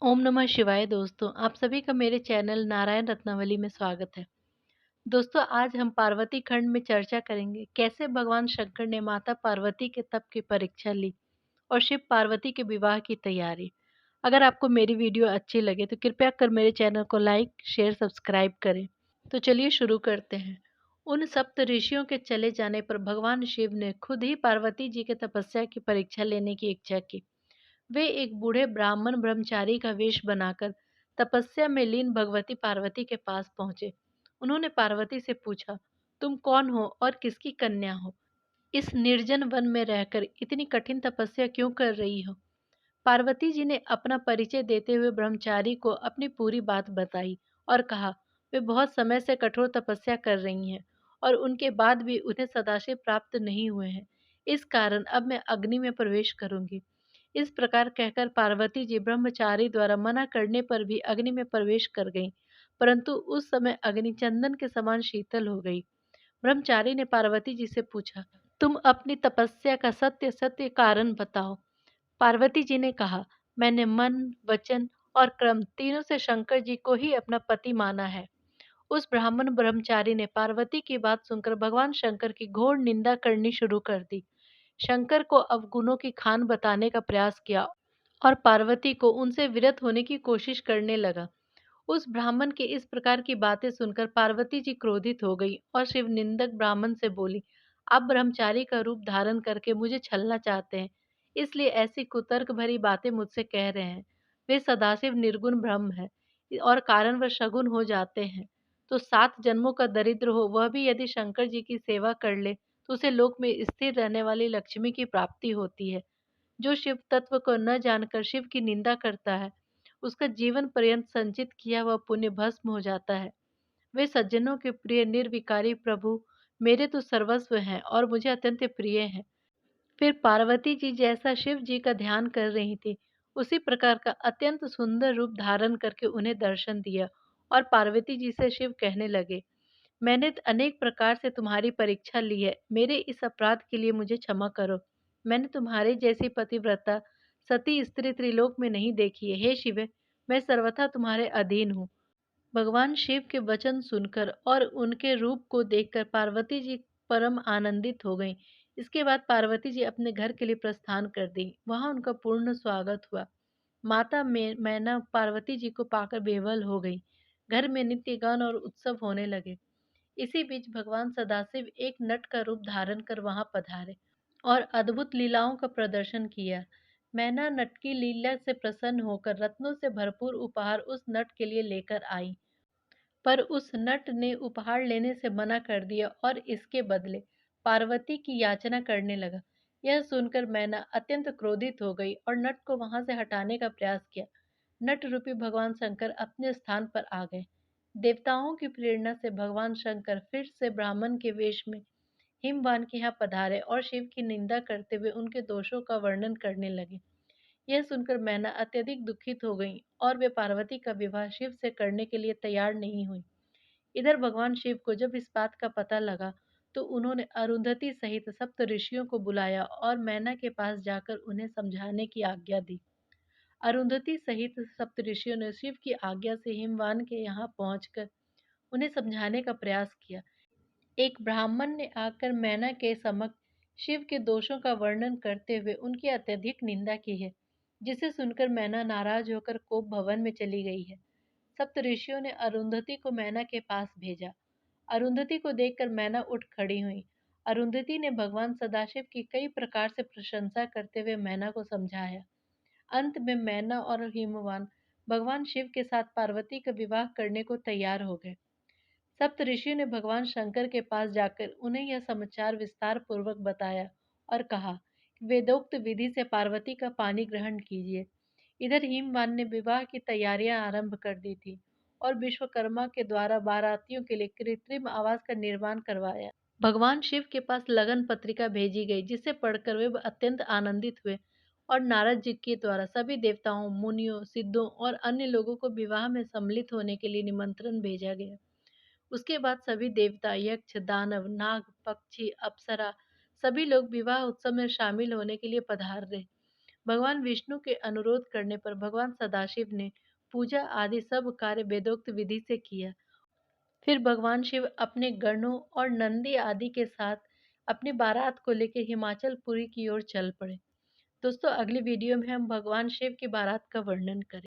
ओम नमः शिवाय दोस्तों, आप सभी का मेरे चैनल नारायण रत्नावली में स्वागत है। दोस्तों, आज हम पार्वती खंड में चर्चा करेंगे कैसे भगवान शंकर ने माता पार्वती के तप की परीक्षा ली और शिव पार्वती के विवाह की तैयारी। अगर आपको मेरी वीडियो अच्छी लगे तो कृपया कर मेरे चैनल को लाइक, शेयर, सब्सक्राइब करें। तो चलिए शुरू करते हैं। उन सप्त ऋषियों के चले जाने पर भगवान शिव ने खुद ही पार्वती जी के तपस्या की परीक्षा लेने की इच्छा की। वे एक बूढ़े ब्राह्मण ब्रह्मचारी का वेश बनाकर तपस्या में लीन भगवती पार्वती के पास पहुंचे। उन्होंने पार्वती से पूछा, तुम कौन हो और किसकी कन्या हो? इस निर्जन वन में रहकर इतनी कठिन तपस्या क्यों कर रही हो? पार्वती जी ने अपना परिचय देते हुए ब्रह्मचारी को अपनी पूरी बात बताई और कहा, वे बहुत समय से कठोर तपस्या कर रही हैं और उनके बाद भी उन्हें सदाशिव प्राप्त नहीं हुए हैं। इस कारण अब मैं अग्नि में प्रवेश करूंगी। इस प्रकार कहकर पार्वती जी ब्रह्मचारी द्वारा मना करने पर भी अग्नि में प्रवेश कर गईं, परंतु उस समय अग्नि चंदन के समान शीतल हो गई। ब्रह्मचारी ने पार्वती जी से पूछा, तुम अपनी तपस्या का सत्य सत्य कारण बताओ। पार्वती जी ने कहा, मैंने मन, वचन और कर्म तीनों से शंकर जी को ही अपना पति माना है। उस ब्राह्मण ब्रह्मचारी ने पार्वती की बात सुनकर भगवान शंकर की घोर निंदा करनी शुरू कर दी। शंकर को अवगुणों की खान बताने का प्रयास किया और पार्वती को उनसे विरत होने की कोशिश करने लगा। उस ब्राह्मण के इस प्रकार की बातें सुनकर पार्वती जी क्रोधित हो गई और शिव निंदक ब्राह्मण से बोली, आप ब्रह्मचारी का रूप धारण करके मुझे छलना चाहते हैं, इसलिए ऐसी कुतर्क भरी बातें मुझसे कह रहे हैं। वे सदाशिव निर्गुण ब्रह्म है और कारणवश शगुन हो जाते हैं। तो 7 जन्मों का दरिद्र हो वह भी यदि शंकर जी की सेवा कर ले तो उसे लोक में स्थिर रहने वाली लक्ष्मी की प्राप्ति होती है। जो शिव तत्व को न जानकर शिव की निंदा करता है, उसका जीवन पर्यंत संचित किया हुआ पुण्य भस्म हो जाता है। वे सज्जनों के प्रिय निर्विकारी प्रभु मेरे तो सर्वस्व हैं और मुझे अत्यंत प्रिय हैं। फिर पार्वती जी जैसा शिव जी का ध्यान कर रही थी, उसी प्रकार का अत्यंत सुंदर रूप धारण करके उन्हें दर्शन दिया और पार्वती जी से शिव कहने लगे, मैंने अनेक प्रकार से तुम्हारी परीक्षा ली है, मेरे इस अपराध के लिए मुझे क्षमा करो। मैंने तुम्हारे जैसी पतिव्रता सती स्त्री त्रिलोक में नहीं देखी है। हे शिव, मैं सर्वथा तुम्हारे अधीन हूँ। भगवान शिव के वचन सुनकर और उनके रूप को देखकर पार्वती जी परम आनंदित हो गईं। इसके बाद पार्वती जी अपने घर के लिए प्रस्थान कर दी। वहां उनका पूर्ण स्वागत हुआ। माता मैना पार्वती जी को पाकर बेवल हो गई। घर में नित्य गान और उत्सव होने लगे। इसी बीच भगवान सदाशिव एक नट का रूप धारण कर वहां पधारे और अद्भुत लीलाओं का प्रदर्शन किया। मैना नट की लीला से प्रसन्न होकर रत्नों से भरपूर उपहार उस नट के लिए लेकर आई, पर उस नट ने उपहार लेने से मना कर दिया और इसके बदले पार्वती की याचना करने लगा। यह सुनकर मैना अत्यंत क्रोधित हो गई और नट को वहां से हटाने का प्रयास किया। नट रूपी भगवान शंकर अपने स्थान पर आ गए। देवताओं की प्रेरणा से भगवान शंकर फिर से ब्राह्मण के वेश में हिमवान के यहाँ पधारे और शिव की निंदा करते हुए उनके दोषों का वर्णन करने लगे। यह सुनकर मैना अत्यधिक दुखित हो गईं और वे पार्वती का विवाह शिव से करने के लिए तैयार नहीं हुई। इधर भगवान शिव को जब इस बात का पता लगा तो उन्होंने अरुंधति सहित सप्त ऋषियों को बुलाया और मैना के पास जाकर उन्हें समझाने की आज्ञा दी। अरुंधति सहित सप्त ऋषियों ने शिव की आज्ञा से हिमवान के यहाँ पहुंचकर उन्हें समझाने का प्रयास किया। एक ब्राह्मण ने आकर मैना के समक्ष शिव के दोषों का वर्णन करते हुए उनकी अत्यधिक निंदा की है, जिसे सुनकर मैना नाराज होकर कोप भवन में चली गई है। सप्तऋषियों ने अरुंधति को मैना के पास भेजा। अरुंधति को देखकर मैना उठ खड़ी हुई। अरुंधति ने भगवान सदाशिव की कई प्रकार से प्रशंसा करते हुए मैना को समझाया। अंत में मैना और हिमवान भगवान शिव के साथ पार्वती का विवाह करने को तैयार हो गए। सप्तऋषियों ने भगवान शंकर के पास जाकर उन्हें यह समाचार विस्तार पूर्वक बताया और कहा, वेदोक्त विधि से पार्वती का पानी ग्रहण कीजिए। इधर हिमवान ने विवाह की तैयारियां आरंभ कर दी थी और विश्वकर्मा के द्वारा बारातियों के लिए कृत्रिम आवास का निर्माण करवाया। भगवान शिव के पास लगन पत्रिका भेजी गई, जिसे पढ़कर वे अत्यंत आनंदित हुए और नारद जी के द्वारा सभी देवताओं, मुनियों, सिद्धों और अन्य लोगों को विवाह में सम्मिलित होने के लिए निमंत्रण भेजा गया। उसके बाद सभी देवता, यक्ष, दानव, नाग, पक्षी, अप्सरा सभी लोग विवाह उत्सव में शामिल होने के लिए पधार रहे। भगवान विष्णु के अनुरोध करने पर भगवान सदाशिव ने पूजा आदि सब कार्य वेदोक्त विधि से किया। फिर भगवान शिव अपने गणों और नंदी आदि के साथ अपनी बारात को लेकर हिमाचल पुरी की ओर चल पड़े। दोस्तों, अगली वीडियो में हम भगवान शिव की बारात का वर्णन करें।